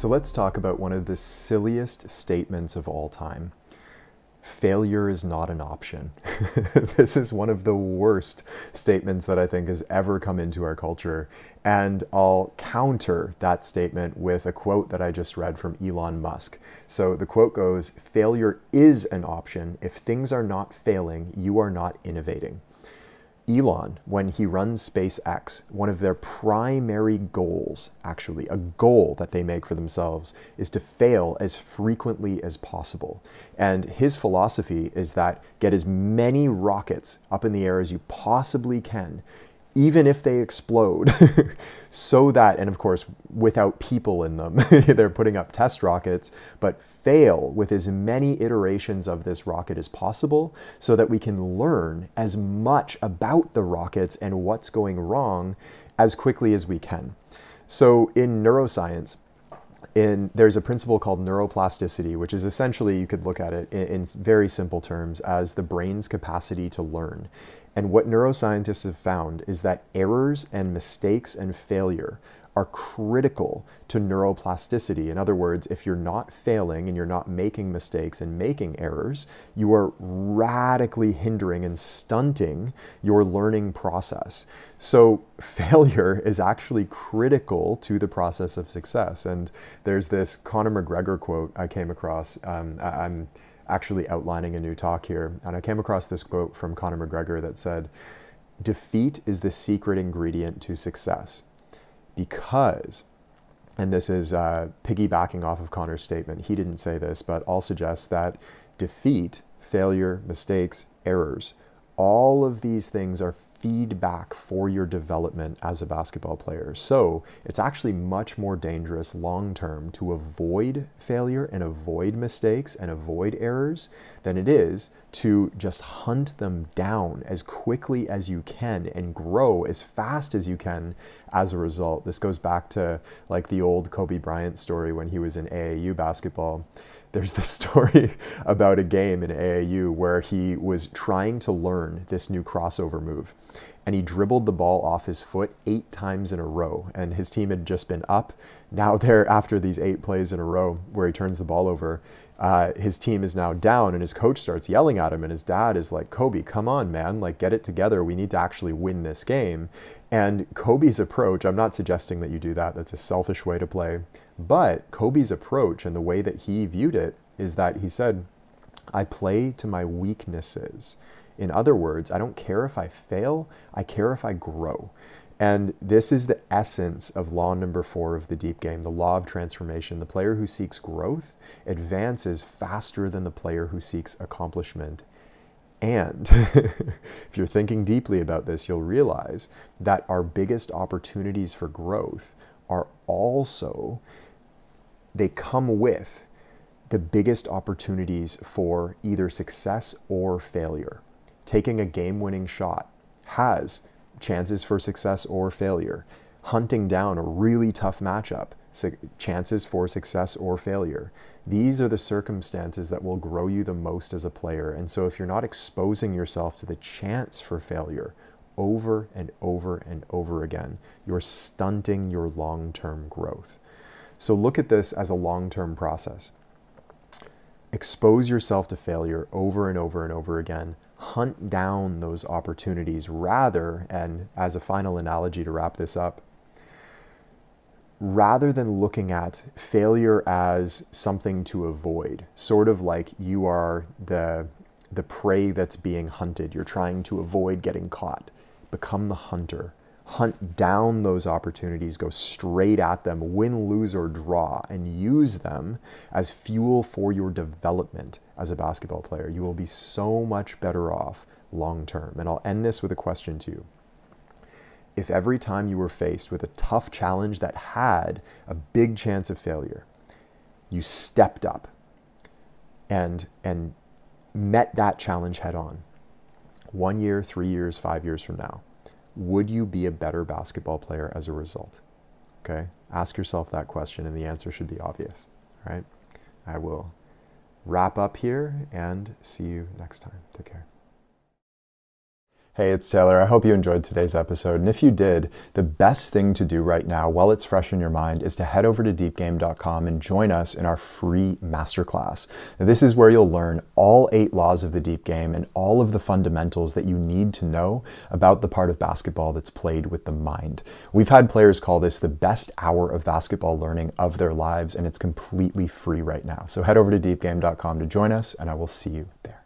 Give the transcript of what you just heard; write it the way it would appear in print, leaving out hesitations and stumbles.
So let's talk about one of the silliest statements of all time. Failure is not an option. This is one of the worst statements that I think has ever come into our culture. And I'll counter that statement with a quote that I just read from Elon Musk. So the quote goes, "Failure is an option. If things are not failing, you are not innovating." Elon, when he runs SpaceX, one of their primary goals, actually a goal that they make for themselves, is to fail as frequently as possible. And his philosophy is that get as many rockets up in the air as you possibly can, even if they explode, so that, and of course, without people in them, they're putting up test rockets, but fail with as many iterations of this rocket as possible so that we can learn as much about the rockets and what's going wrong as quickly as we can. So in neuroscience, there's a principle called neuroplasticity, which is essentially, you could look at it in very simple terms as the brain's capacity to learn. And what neuroscientists have found is that errors and mistakes and failure are critical to neuroplasticity. In other words, if you're not failing and you're not making mistakes and making errors, you are radically hindering and stunting your learning process. So failure is actually critical to the process of success. And there's this Conor McGregor quote I came across. I'm actually outlining a new talk here, and I came across this quote from Conor McGregor that said, "Defeat is the secret ingredient to success." Because, and this is piggybacking off of Conor's statement, he didn't say this, but I'll suggest that defeat, failure, mistakes, errors, all of these things are feedback for your development as a basketball player. So it's actually much more dangerous long-term to avoid failure and avoid mistakes and avoid errors than it is to just hunt them down as quickly as you can and grow as fast as you can as a result. This goes back to like the old Kobe Bryant story when he was in AAU basketball. There's this story about a game in AAU where he was trying to learn this new crossover move, and he dribbled the ball off his foot 8 times in a row, and his team had just been up. Now they're after these 8 plays in a row where he turns the ball over, his team is now down, and his coach starts yelling at him, and his dad is like, "Kobe, come on, man, like get it together. We need to actually win this game." And Kobe's approach, I'm not suggesting that you do that. That's a selfish way to play. But Kobe's approach and the way that he viewed it is that he said, "I play to my weaknesses." In other words, I don't care if I fail, I care if I grow. And this is the essence of law number 4 of the deep game, the law of transformation. The player who seeks growth advances faster than the player who seeks accomplishment. And if you're thinking deeply about this, you'll realize that our biggest opportunities for growth are also, they come with the biggest opportunities for either success or failure. Taking a game-winning shot has chances for success or failure. Hunting down a really tough matchup, chances for success or failure. These are the circumstances that will grow you the most as a player. And so if you're not exposing yourself to the chance for failure over and over and over again, you're stunting your long-term growth. So look at this as a long-term process. Expose yourself to failure over and over and over again. Hunt down those opportunities rather, and as a final analogy to wrap this up, rather than looking at failure as something to avoid, sort of like you are the prey that's being hunted. You're trying to avoid getting caught. Become the hunter. Hunt down those opportunities, go straight at them, win, lose, or draw, and use them as fuel for your development as a basketball player. You will be so much better off long term. And I'll end this with a question to you. If every time you were faced with a tough challenge that had a big chance of failure, you stepped up and met that challenge head on, 1 year, 3 years, 5 years from now, would you be a better basketball player as a result? Okay, ask yourself that question and the answer should be obvious, all right? I will wrap up here and see you next time. Take care. Hey, it's Taylor. I hope you enjoyed today's episode. And if you did, the best thing to do right now while it's fresh in your mind is to head over to deepgame.com and join us in our free masterclass. Now, this is where you'll learn all 8 laws of the deep game and all of the fundamentals that you need to know about the part of basketball that's played with the mind. We've had players call this the best hour of basketball learning of their lives, and it's completely free right now. So head over to deepgame.com to join us, and I will see you there.